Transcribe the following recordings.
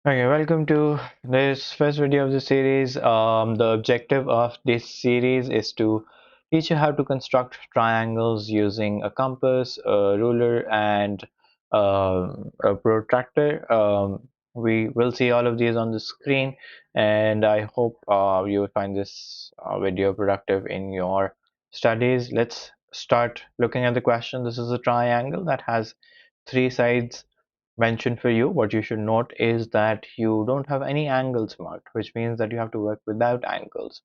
Okay, welcome to this first video of the series. The objective of this series is to teach you how to construct triangles using a compass, a ruler, and a protractor. We will see all of these on the screen, and I hope you will find this video productive in your studies. Let's start looking at the question. This is a triangle that has three sides mentioned for you. What you should note is that you don't have any angles marked, which means that you have to work without angles.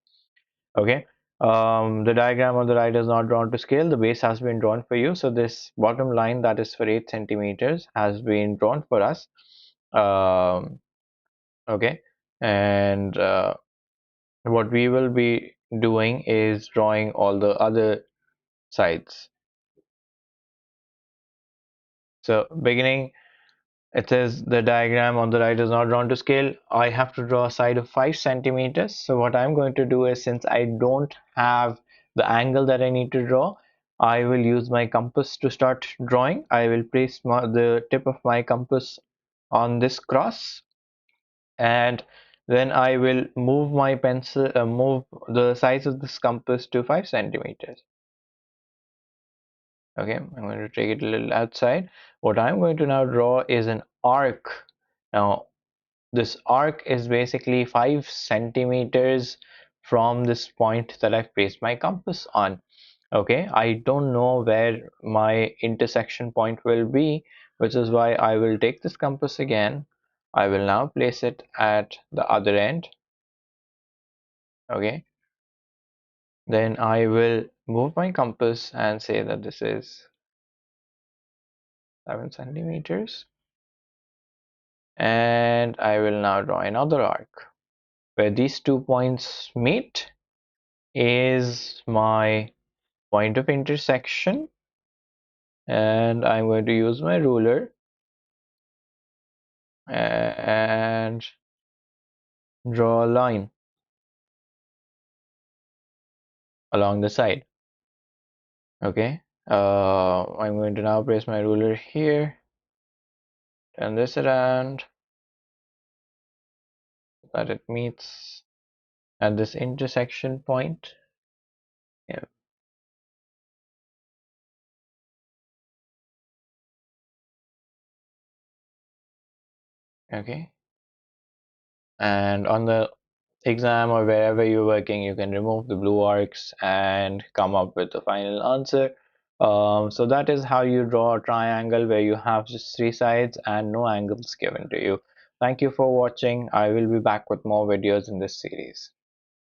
Okay. The diagram on the right is not drawn to scale. The base has been drawn for you. So this bottom line that is for 8 centimeters has been drawn for us. Um, okay. And what we will be doing is drawing all the other sides. So beginning, it says the diagram on the right is not drawn to scale. I have to draw a side of 5 centimeters. So what I'm going to do is, since I don't have the angle that I need to draw, I will use my compass to start drawing. I will place the tip of my compass on this cross, and then I will move my pencil, move the size of this compass to 5 centimeters. Okay, I'm going to take it a little outside. What I'm going to now draw is an arc. Now, this arc is basically 5 centimeters from this point that I've placed my compass on. Okay, I don't know where my intersection point will be, which is why I will take this compass again. I will now place it at the other end. Okay, then I will move my compass and say that this is 7 centimeters. And I will now draw another arc. Where these 2 points meet is my point of intersection, and I'm going to use my ruler and draw a line along the side. Okay, I'm going to now place my ruler here, turn this around so that it meets at this intersection point. Yeah. Okay, and on the exam or wherever you're working, you can remove the blue arcs and come up with the final answer. So that is how you draw a triangle where you have just three sides and no angles given to you. Thank you for watching. I will be back with more videos in this series.